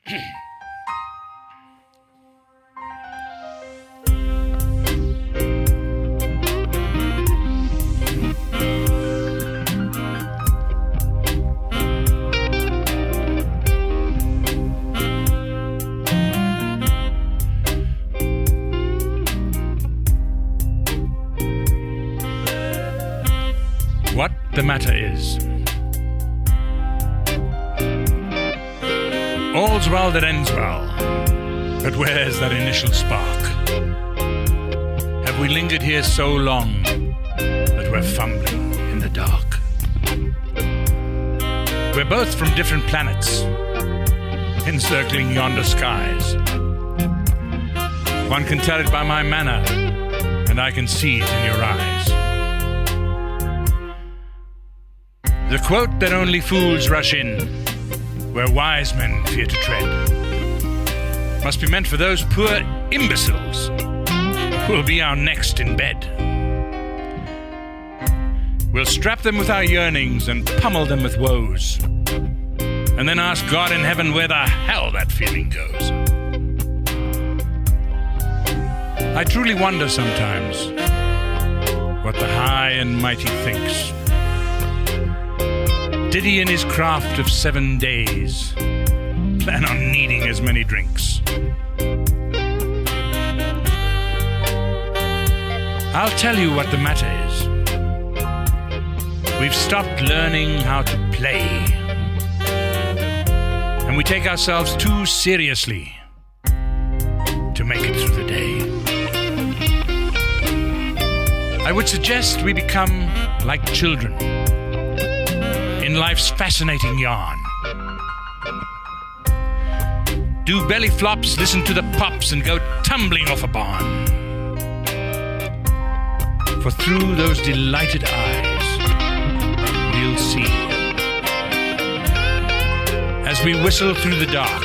What the matter is. All's well that ends well, but where's that initial spark? Have we lingered here so long that we're fumbling in the dark? We're both from different planets, encircling yonder skies. One can tell it by my manner, and I can see it in your eyes. The quote that only fools rush in, where wise men fear to tread, must be meant for those poor imbeciles who will be our next in bed. We'll strap them with our yearnings and pummel them with woes, and then ask God in heaven where the hell that feeling goes. I truly wonder sometimes what the high and mighty thinks. Did he in his craft of 7 days plan on needing as many drinks? I'll tell you what the matter is. We've stopped learning how to play, and we take ourselves too seriously to make it through the day. I would suggest we become like children in life's fascinating yarn. Do belly flops, listen to the pops, and go tumbling off a barn. For through those delighted eyes, we'll see, as we whistle through the dark,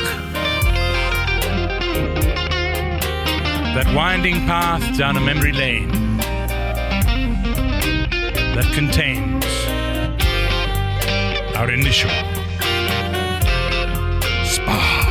that winding path down a memory lane that contains our initial spark.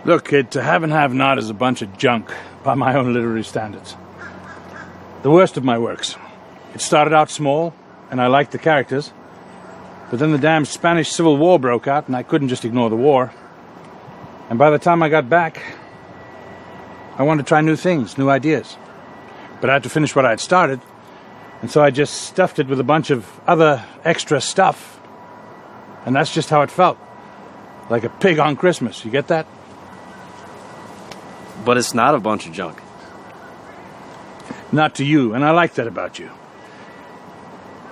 Look, kid, to have and have not is a bunch of junk by my own literary standards. The worst of my works. It started out small, and I liked the characters. But then the damn Spanish Civil War broke out, and I couldn't just ignore the war. And by the time I got back, I wanted to try new things, new ideas. But I had to finish what I had started, and so I just stuffed it with a bunch of other extra stuff. And that's just how it felt. Like a pig on Christmas. You get that? But it's not a bunch of junk. Not to you, and I like that about you.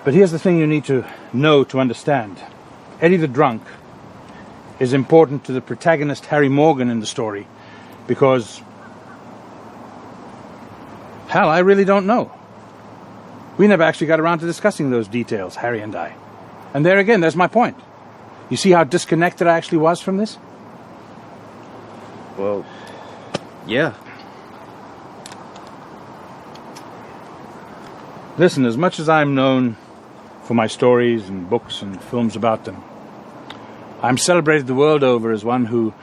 But here's the thing you need to know to understand. Eddie the Drunk is important to the protagonist Harry Morgan in the story because, hell, I really don't know. We never actually got around to discussing those details, Harry and I. And there again, there's my point. You see how disconnected I actually was from this? Well, yeah. Listen, as much as I'm known for my stories and books and films about them, I'm celebrated the world over as one who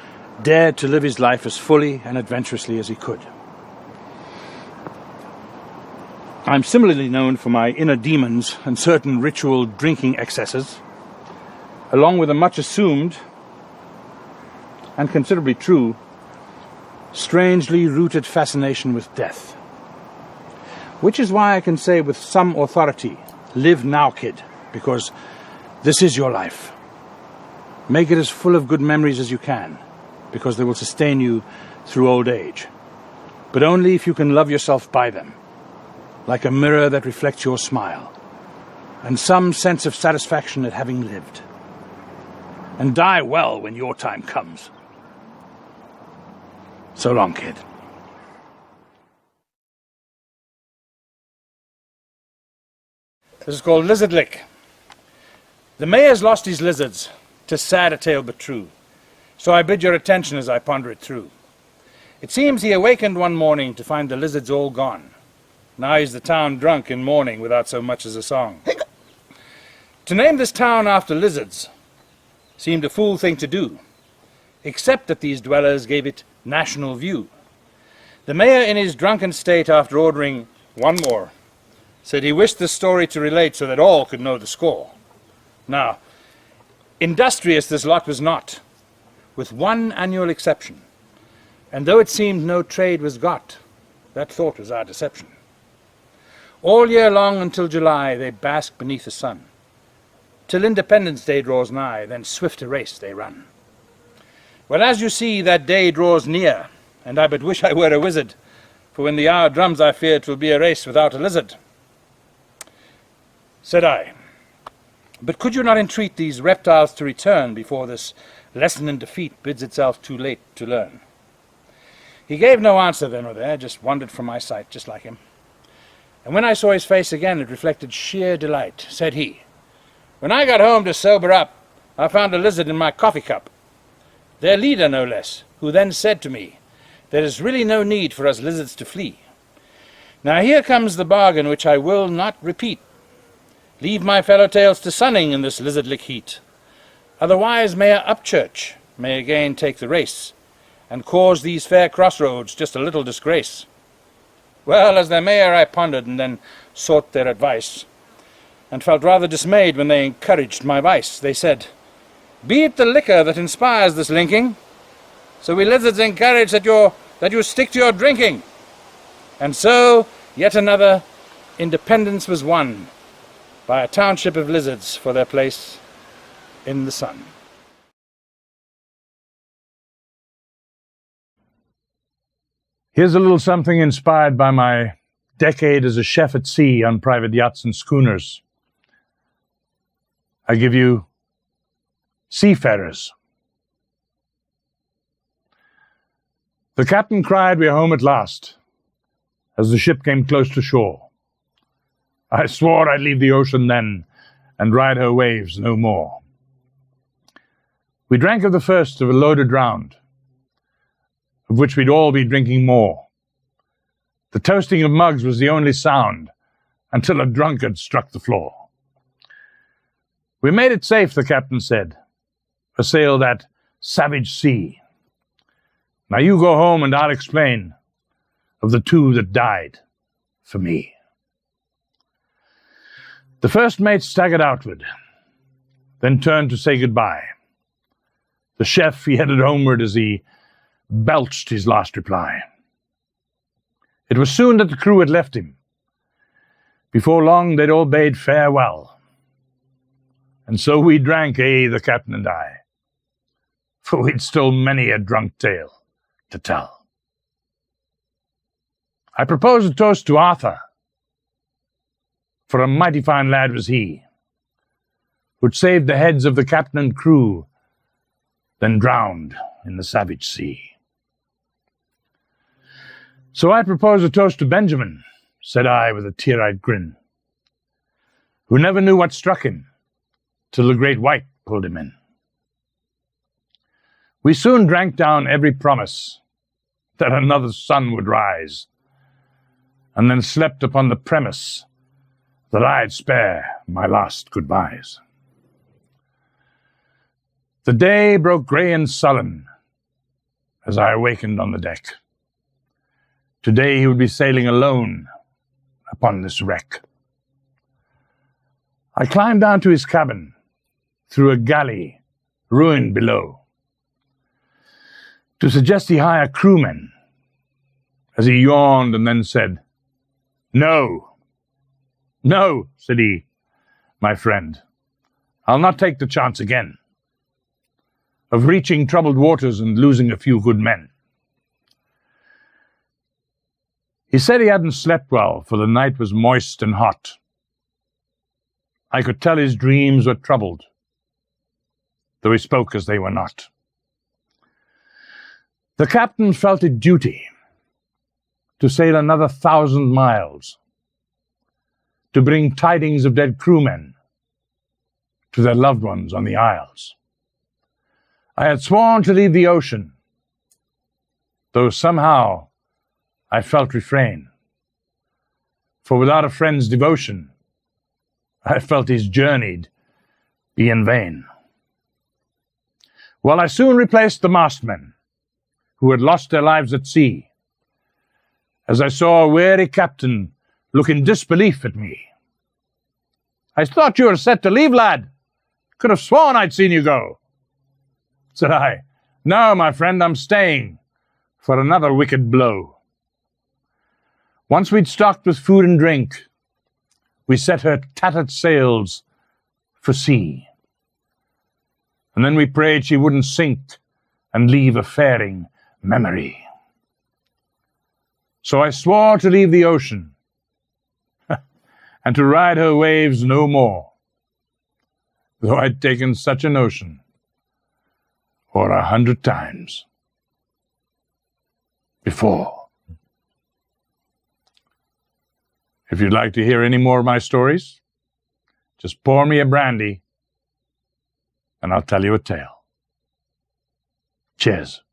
dared to live his life as fully and adventurously as he could. I'm similarly known for my inner demons and certain ritual drinking excesses, along with a much assumed and considerably true, strangely rooted fascination with death. Which is why I can say with some authority, live now, kid, because this is your life. Make it as full of good memories as you can, because they will sustain you through old age. But only if you can love yourself by them, like a mirror that reflects your smile, and some sense of satisfaction at having lived. And die well when your time comes. So long, kid. This is called Lizard Lick. The mayor's lost his lizards. 'Tis sad a tale but true. So I bid your attention as I ponder it through. It seems he awakened one morning to find the lizards all gone. Now he's the town drunk in mourning without so much as a song. To name this town after lizards seemed a fool thing to do, except that these dwellers gave it national view. The mayor in his drunken state, after ordering one more, said he wished the story to relate so that all could know the score. Now, industrious this lot was not, with one annual exception, and though it seemed no trade was got, that thought was our deception. All year long until July they bask beneath the sun, till Independence Day draws nigh, then swift a race they run. Well, as you see, that day draws near, and I but wish I were a wizard, for when the hour drums I fear 'twill be a race without a lizard. Said I, but could you not entreat these reptiles to return before this lesson in defeat bids itself too late to learn? He gave no answer then or there, just wandered from my sight, just like him. And when I saw his face again, it reflected sheer delight. Said he, when I got home to sober up, I found a lizard in my coffee cup. Their leader, no less, who then said to me, there is really no need for us lizards to flee. Now here comes the bargain which I will not repeat. Leave my fellow tales to sunning in this lizard-lick heat. Otherwise Mayor Upchurch may again take the race, and cause these fair crossroads just a little disgrace. Well, as their mayor I pondered, and then sought their advice, and felt rather dismayed when they encouraged my vice. They said, be it the liquor that inspires this linking, so we lizards encourage that you stick to your drinking. And so, yet another independence was won by a township of lizards for their place in the sun. Here's a little something inspired by my decade as a chef at sea on private yachts and schooners. I give you Seafarers. The captain cried, we're home at last, as the ship came close to shore. I swore I'd leave the ocean then and ride her waves no more. We drank of the first of a loaded round, of which we'd all be drinking more. The toasting of mugs was the only sound until a drunkard struck the floor. We made it safe, the captain said, for sail that savage sea. Now you go home and I'll explain of the two that died for me. The first mate staggered outward, then turned to say goodbye. The chef, he headed homeward as he belched his last reply. It was soon that the crew had left him. Before long, they'd all bade farewell. And so we drank, the captain and I, for we'd still many a drunk tale to tell. I proposed a toast to Arthur, for a mighty fine lad was he, who'd saved the heads of the captain and crew, then drowned in the savage sea. So I propose a toast to Benjamin, said I with a tear-eyed grin, who never knew what struck him till the great white pulled him in. We soon drank down every promise that another sun would rise, and then slept upon the premise that I'd spare my last goodbyes. The day broke grey and sullen as I awakened on the deck. Today he would be sailing alone upon this wreck. I climbed down to his cabin through a galley ruined below to suggest he hire crewmen, as he yawned and then said, "No, no," said he, "my friend, I'll not take the chance again of reaching troubled waters and losing a few good men." He said he hadn't slept well, for the night was moist and hot. I could tell his dreams were troubled, though he spoke as they were not. The captain felt it duty to sail another 1,000 miles, to bring tidings of dead crewmen to their loved ones on the isles. I had sworn to leave the ocean, though somehow I felt refrain, for without a friend's devotion, I felt his journey'd be in vain. Well, I soon replaced the mastmen, who had lost their lives at sea, as I saw a weary captain look in disbelief at me. "I thought you were set to leave, lad. Could have sworn I'd seen you go." Said I, "No, my friend, I'm staying for another wicked blow." Once we'd stocked with food and drink, we set her tattered sails for sea. And then we prayed she wouldn't sink and leave a faring memory. So I swore to leave the ocean and to ride her waves no more, though I'd taken such a notion or 100 times before. If you'd like to hear any more of my stories, just pour me a brandy and I'll tell you a tale. Cheers.